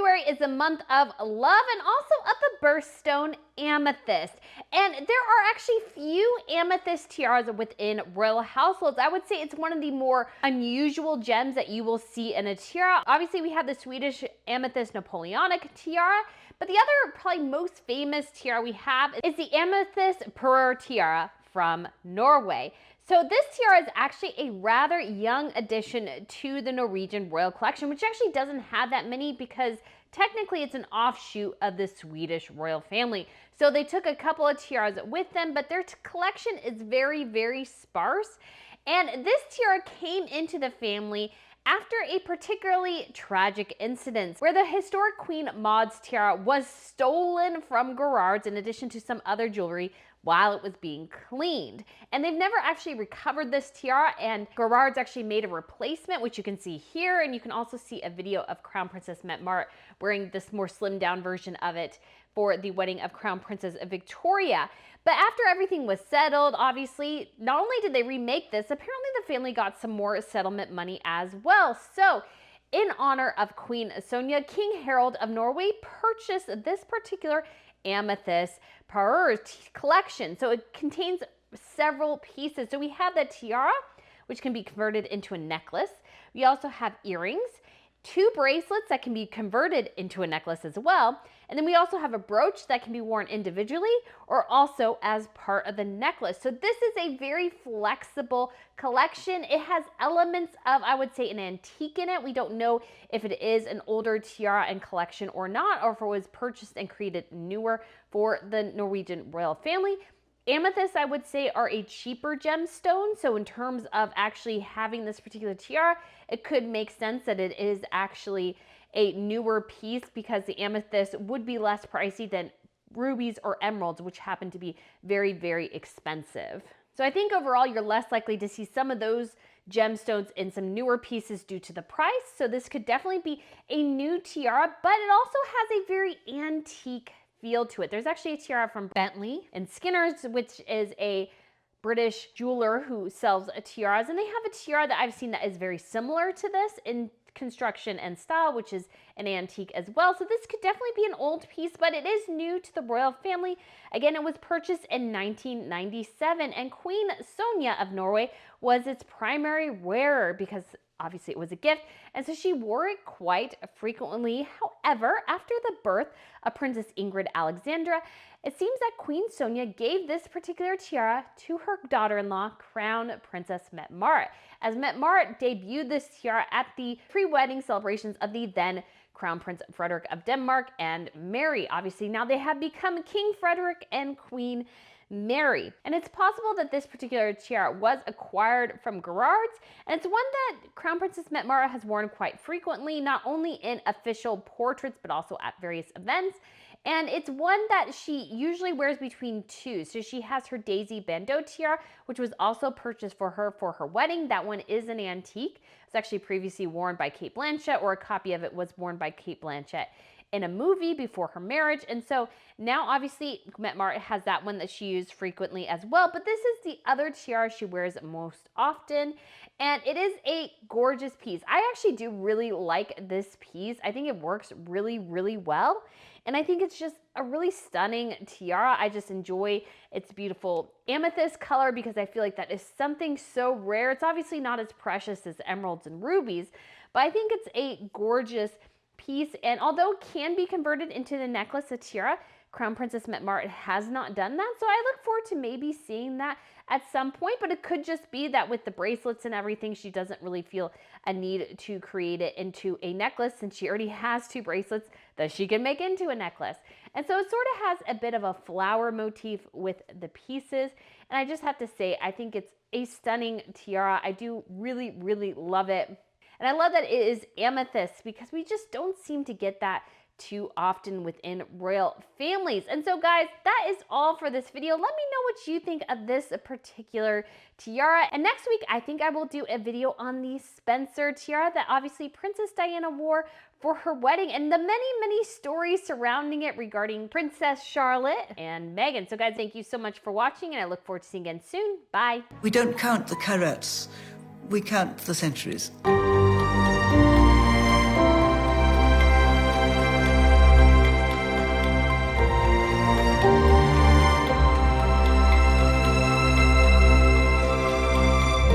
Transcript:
February is the month of love and also of the birthstone amethyst. And there are actually few amethyst tiaras within royal households. I would say it's one of the more unusual gems that you will see in a tiara. Obviously, we have the Swedish amethyst Napoleonic tiara, but the other probably most famous tiara we have is the Amethyst Parure Tiara from Norway. So this tiara is actually a rather young addition to the Norwegian royal collection, which actually doesn't have that many because technically it's an offshoot of the Swedish royal family. So they took a couple of tiaras with them, but their collection is very, very sparse. And this tiara came into the family after a particularly tragic incident where the historic Queen Maud's tiara was stolen from Gerard's in addition to some other jewelry while it was being cleaned. And they've never actually recovered this tiara, and Gerard's actually made a replacement, which you can see here, and you can also see a video of Crown Princess Mette-Marit wearing this more slimmed down version of it for the wedding of Crown Princess Victoria. But after everything was settled, obviously, not only did they remake this, apparently the family got some more settlement money as well. So in honor of Queen Sonja, King Harald of Norway purchased this particular Amethyst Parure collection. So it contains several pieces. So we have the tiara, which can be converted into a necklace. We also have earrings, 2 bracelets that can be converted into a necklace as well. And then we also have a brooch that can be worn individually or also as part of the necklace. So this is a very flexible collection. It has elements of, I would say, an antique in it. We don't know if it is an older tiara and collection or not, or if it was purchased and created newer for the Norwegian royal family. Amethysts, I would say, are a cheaper gemstone. So in terms of actually having this particular tiara, it could make sense that it is actually a newer piece because the amethyst would be less pricey than rubies or emeralds, which happen to be very, very expensive. So I think overall you're less likely to see some of those gemstones in some newer pieces due to the price. So this could definitely be a new tiara, but it also has a very antique feel to it. There's actually a tiara from Bentley and Skinner's, which is a British jeweler who sells tiaras, and they have a tiara that I've seen that is very similar to this in construction and style, which is an antique as well. So this could definitely be an old piece, but it is new to the royal family. Again, it was purchased in 1997, and Queen Sonja of Norway was its primary wearer because obviously it was a gift, and so she wore it quite frequently. However, after the birth of Princess Ingrid Alexandra, it seems that Queen Sonja gave this particular tiara to her daughter-in-law, Crown Princess Mette-Marit, as Mette-Marit debuted this tiara at the pre-wedding celebrations of the then Crown Prince Frederick of Denmark and Mary. Obviously, now they have become King Frederick and Queen Mary. And it's possible that this particular tiara was acquired from Gerard's, and it's one that Crown Princess Mette-Marit has worn quite frequently, not only in official portraits, but also at various events. And it's one that she usually wears between 2. So she has her Daisy Bandeau tiara, which was also purchased for her wedding. That one is an antique. It's actually previously worn by Cate Blanchett, or a copy of it was worn by Cate Blanchett in a movie before her marriage. And so now obviously Mette-Marit has that one that she used frequently as well, but this is the other tiara she wears most often, and it is a gorgeous piece. I actually do really like this piece. I think it works really, really well, and I think it's just a really stunning tiara. I just enjoy its beautiful amethyst color because I feel like that is something so rare. It's obviously not as precious as emeralds and rubies, but I think it's a gorgeous piece, and although it can be converted into the necklace, a tiara, Crown Princess Mette-Marit has not done that. So I look forward to maybe seeing that at some point, but it could just be that with the bracelets and everything, she doesn't really feel a need to create it into a necklace since she already has 2 bracelets that she can make into a necklace. And so it sort of has a bit of a flower motif with the pieces. And I just have to say, I think it's a stunning tiara. I do really, really love it. And I love that it is amethyst because we just don't seem to get that too often within royal families. And so guys, that is all for this video. Let me know what you think of this particular tiara. And next week, I think I will do a video on the Spencer tiara that obviously Princess Diana wore for her wedding and the many, many stories surrounding it regarding Princess Charlotte and Meghan. So guys, thank you so much for watching, and I look forward to seeing you again soon. Bye. We don't count the carats, we count the centuries.